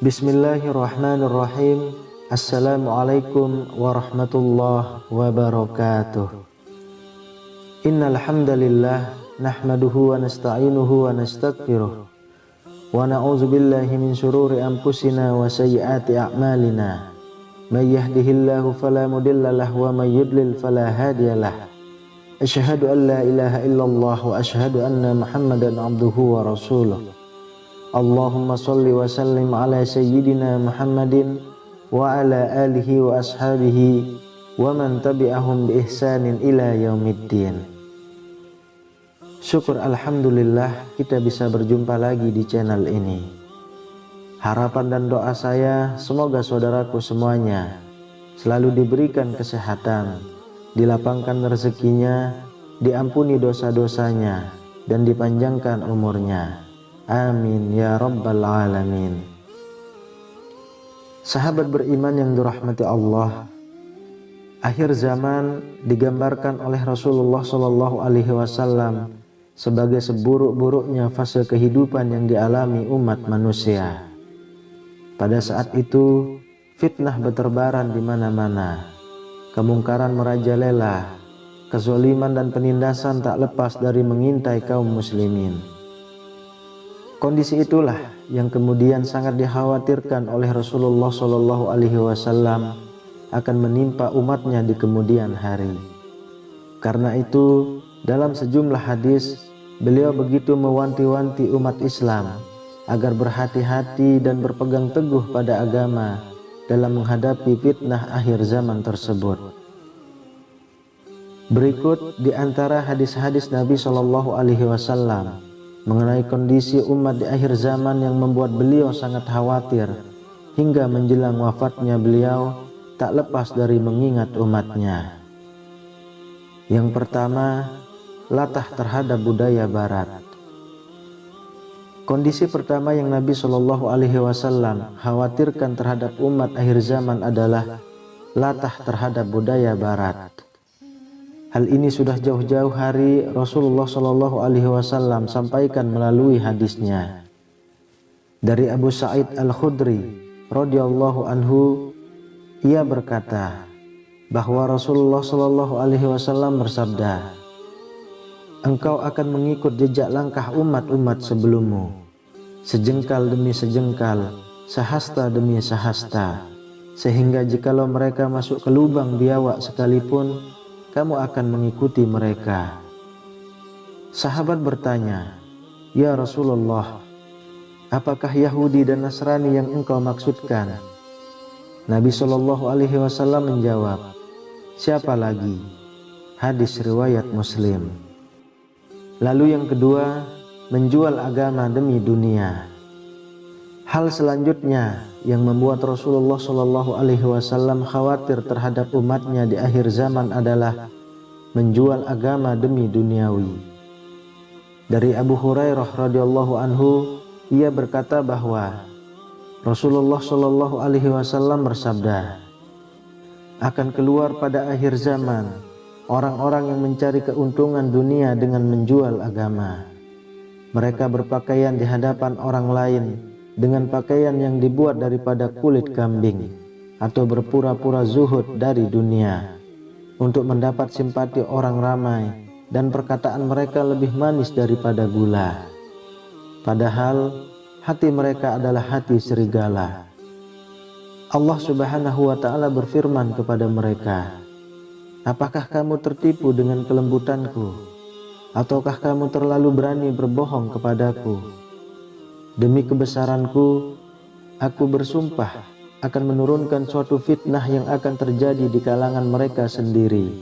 Bismillahirrahmanirrahim. Assalamualaikum warahmatullahi wabarakatuh. Innal hamdalillah nahmaduhu wa nasta'inuhu wa nastaghfiruh wa na'udzu billahi min shururi anfusina wa sayyiati a'malina. May yahdihillahu fala mudilla lahu wa may yudlil fala hadiyalah. Asyhadu an la ilaha illallah wa asyhadu anna Muhammadan abduhu wa rasuluh. Allahumma salli wa sallim ala sayyidina Muhammadin wa ala alihi wa ashabihi wa man tabi'ahum bi ihsanin ila yaumiddin. Syukur alhamdulillah kita bisa berjumpa lagi di channel ini. Harapan dan doa saya semoga saudaraku semuanya selalu diberikan kesehatan, dilapangkan rezekinya, diampuni dosa-dosanya, dan dipanjangkan umurnya. Amin ya rabbal alamin. Sahabat beriman yang dirahmati Allah, akhir zaman digambarkan oleh Rasulullah Shallallahu Alaihi Wasallam sebagai seburuk-buruknya fase kehidupan yang dialami umat manusia. Pada saat itu fitnah berterbaran di mana-mana, kemungkaran merajalela, kezaliman dan penindasan tak lepas dari mengintai kaum muslimin. Kondisi itulah yang kemudian sangat dikhawatirkan oleh Rasulullah Shallallahu Alaihi Wasallam akan menimpa umatnya di kemudian hari. Karena itu, dalam sejumlah hadis, beliau begitu mewanti-wanti umat Islam agar berhati-hati dan berpegang teguh pada agama dalam menghadapi fitnah akhir zaman tersebut. Berikut di antara hadis-hadis Nabi Shallallahu Alaihi Wasallam mengenai kondisi umat di akhir zaman yang membuat beliau sangat khawatir hingga menjelang wafatnya beliau tak lepas dari mengingat umatnya. Yang pertama, latah terhadap budaya barat. Kondisi pertama yang Nabi Shallallahu Alaihi Wasallam khawatirkan terhadap umat akhir zaman adalah latah terhadap budaya barat. Hal ini sudah jauh-jauh hari Rasulullah Shallallahu Alaihi Wasallam sampaikan melalui hadisnya. Dari Abu Sa'id Al-Khudri radhiyallahu anhu, ia berkata bahwa Rasulullah Shallallahu Alaihi Wasallam bersabda, "Engkau akan mengikut jejak langkah umat-umat sebelummu, sejengkal demi sejengkal, sehasta demi sehasta, sehingga jikalau mereka masuk ke lubang biawak sekalipun, kamu akan mengikuti mereka." Sahabat bertanya, "Ya Rasulullah, apakah Yahudi dan Nasrani yang engkau maksudkan?" Nabi Shallallahu Alaihi Wasallam menjawab, "Siapa lagi?" Hadis riwayat Muslim. Lalu yang kedua, menjual agama demi dunia. Hal selanjutnya yang membuat Rasulullah Shallallahu Alaihi Wasallam khawatir terhadap umatnya di akhir zaman adalah menjual agama demi duniawi. Dari Abu Hurairah radhiyallahu anhu, ia berkata bahwa Rasulullah Shallallahu Alaihi Wasallam bersabda, "Akan keluar pada akhir zaman orang-orang yang mencari keuntungan dunia dengan menjual agama. Mereka berpakaian di hadapan orang lain dengan pakaian yang dibuat daripada kulit kambing, atau berpura-pura zuhud dari dunia untuk mendapat simpati orang ramai, dan perkataan mereka lebih manis daripada gula. Padahal hati mereka adalah hati serigala. Allah Subhanahu wa Ta'ala berfirman kepada mereka, 'Apakah kamu tertipu dengan kelembutanku? Ataukah kamu terlalu berani berbohong kepadaku? Demi kebesaranku, aku bersumpah akan menurunkan suatu fitnah yang akan terjadi di kalangan mereka sendiri,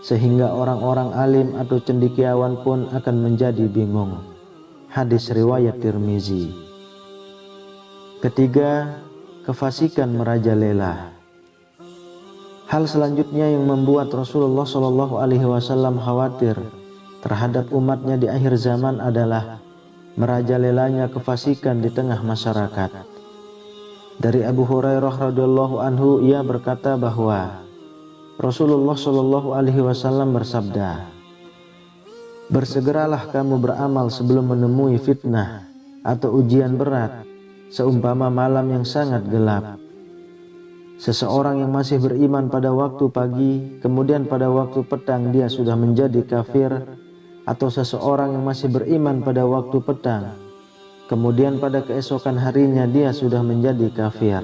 sehingga orang-orang alim atau cendekiawan pun akan menjadi bingung." Hadis riwayat Tirmizi. Ketiga, kefasikan merajalela. Hal selanjutnya yang membuat Rasulullah Shallallahu Alaihi Wasallam khawatir terhadap umatnya di akhir zaman adalah merajalelanya kefasikan di tengah masyarakat. Dari Abu Hurairah radhiyallahu anhu, ia berkata bahwa Rasulullah Shallallahu Alaihi Wasallam bersabda, "Bersegeralah kamu beramal sebelum menemui fitnah atau ujian berat, seumpama malam yang sangat gelap. Seseorang yang masih beriman pada waktu pagi, kemudian pada waktu petang dia sudah menjadi kafir, atau seseorang yang masih beriman pada waktu petang, kemudian pada keesokan harinya dia sudah menjadi kafir.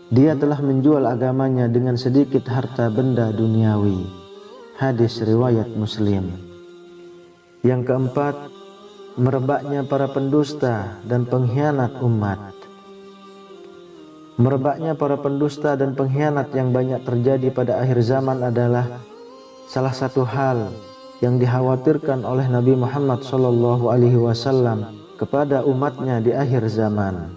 Dia telah menjual agamanya dengan sedikit harta benda duniawi." Hadis riwayat Muslim. Yang keempat, merebaknya para pendusta dan pengkhianat umat. Merebaknya para pendusta dan pengkhianat yang banyak terjadi pada akhir zaman adalah salah satu hal yang dikhawatirkan oleh Nabi Muhammad SAW kepada umatnya di akhir zaman.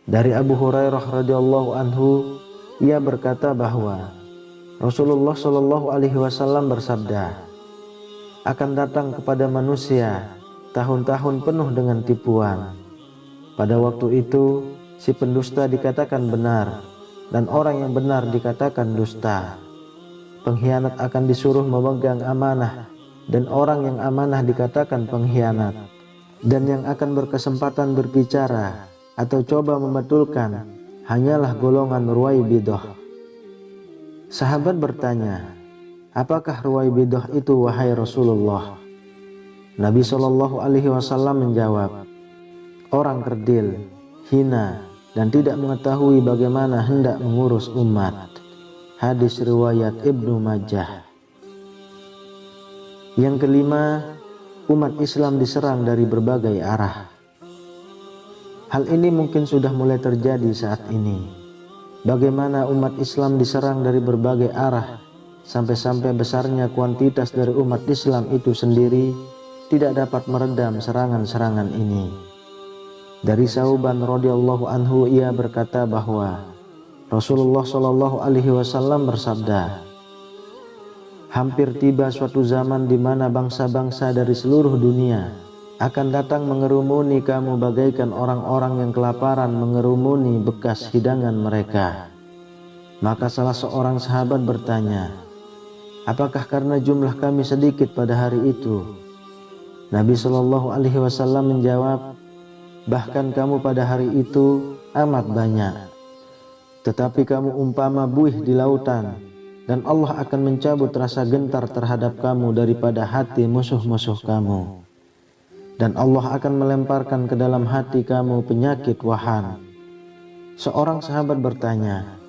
Dari Abu Hurairah radhiyallahu anhu, ia berkata bahwa Rasulullah SAW bersabda, "Akan datang kepada manusia tahun-tahun penuh dengan tipuan. Pada waktu itu si pendusta dikatakan benar dan orang yang benar dikatakan dusta. Pengkhianat akan disuruh memegang amanah dan orang yang amanah dikatakan pengkhianat. Dan yang akan berkesempatan berbicara atau coba membetulkan hanyalah golongan Ruwaibidah." Sahabat bertanya, "Apakah Ruwaibidah itu wahai Rasulullah?" Nabi SAW menjawab, "Orang kerdil, hina, dan tidak mengetahui bagaimana hendak mengurus umat." Hadis riwayat Ibnu Majah. Yang kelima, umat Islam diserang dari berbagai arah. Hal ini mungkin sudah mulai terjadi saat ini. Bagaimana umat Islam diserang dari berbagai arah, sampai-sampai besarnya kuantitas dari umat Islam itu sendiri tidak dapat meredam serangan-serangan ini. Dari Sauban radhiyallahu anhu, ia berkata bahwa Rasulullah Shallallahu Alaihi Wasallam bersabda, "Hampir tiba suatu zaman di mana bangsa-bangsa dari seluruh dunia akan datang mengerumuni kamu bagaikan orang-orang yang kelaparan mengerumuni bekas hidangan mereka." Maka salah seorang sahabat bertanya, "Apakah karena jumlah kami sedikit pada hari itu?" Nabi Shallallahu Alaihi Wasallam menjawab, "Bahkan kamu pada hari itu amat banyak. Tetapi kamu umpama buih di lautan, dan Allah akan mencabut rasa gentar terhadap kamu daripada hati musuh-musuh kamu. Dan Allah akan melemparkan ke dalam hati kamu penyakit wahan." Seorang sahabat bertanya,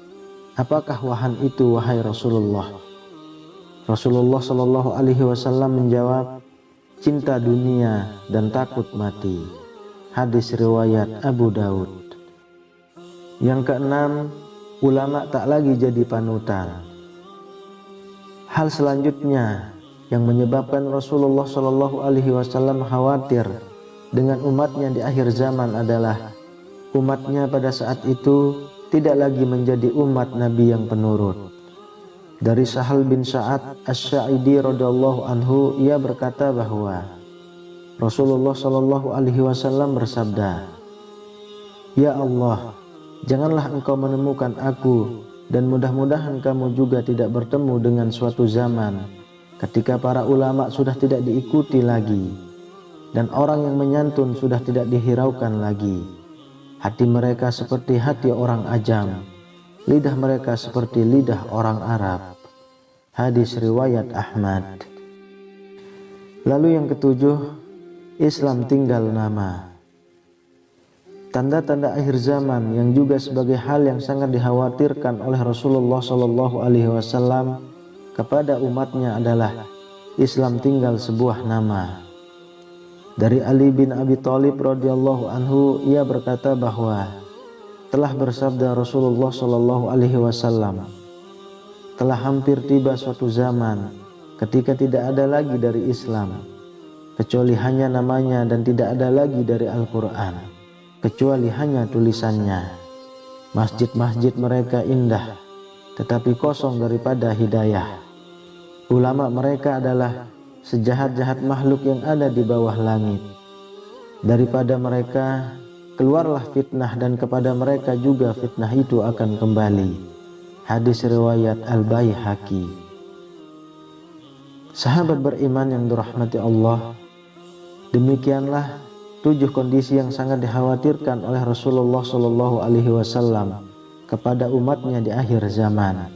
"Apakah wahan itu wahai Rasulullah?" Rasulullah Shallallahu Alaihi Wasallam menjawab, "Cinta dunia dan takut mati." Hadis riwayat Abu Daud. Yang keenam, ulama tak lagi jadi panutan. Hal selanjutnya yang menyebabkan Rasulullah Shallallahu Alaihi Wasallam khawatir dengan umatnya di akhir zaman adalah umatnya pada saat itu tidak lagi menjadi umat Nabi yang penurut. Dari Sahal bin Sa'ad Asy-Sya'idi radhiyallahu anhu, ia berkata bahwa Rasulullah Shallallahu Alaihi Wasallam bersabda, "Ya Allah, janganlah engkau menemukan aku, dan mudah-mudahan kamu juga tidak bertemu dengan suatu zaman ketika para ulama sudah tidak diikuti lagi, dan orang yang menyantun sudah tidak dihiraukan lagi. Hati mereka seperti hati orang ajam, lidah mereka seperti lidah orang Arab." Hadis riwayat Ahmad. Lalu yang ketujuh, Islam tinggal nama. Tanda-tanda akhir zaman yang juga sebagai hal yang sangat dikhawatirkan oleh Rasulullah Shallallahu Alaihi Wasallam kepada umatnya adalah Islam tinggal sebuah nama. Dari Ali bin Abi Thalib radhiyallahu anhu, ia berkata bahwa telah bersabda Rasulullah Shallallahu Alaihi Wasallam, "Telah hampir tiba suatu zaman ketika tidak ada lagi dari Islam kecuali hanya namanya, dan tidak ada lagi dari Al-Quran kecuali hanya tulisannya. Masjid-masjid mereka indah, tetapi kosong daripada hidayah. Ulama mereka adalah sejahat-jahat makhluk yang ada di bawah langit. Daripada mereka keluarlah fitnah, dan kepada mereka juga fitnah itu akan kembali. Hadis riwayat Al-Baihaqi. Sahabat beriman yang dirahmati Allah, demikianlah 7 kondisi yang sangat dikhawatirkan oleh Rasulullah SAW kepada umatnya di akhir zaman.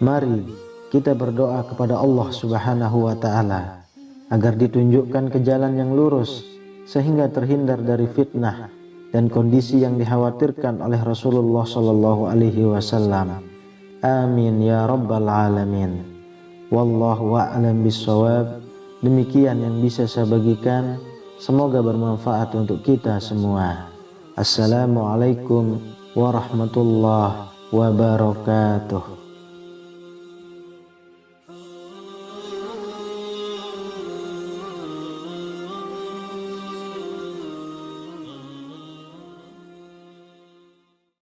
Mari kita berdoa kepada Allah Subhanahu wa Ta'ala agar ditunjukkan ke jalan yang lurus sehingga terhindar dari fitnah dan kondisi yang dikhawatirkan oleh Rasulullah SAW. Amin ya rabbal alamin. Wallahu a'lam bissawab. Demikian yang bisa saya bagikan. Semoga bermanfaat untuk kita semua. Assalamualaikum warahmatullahi wabarakatuh.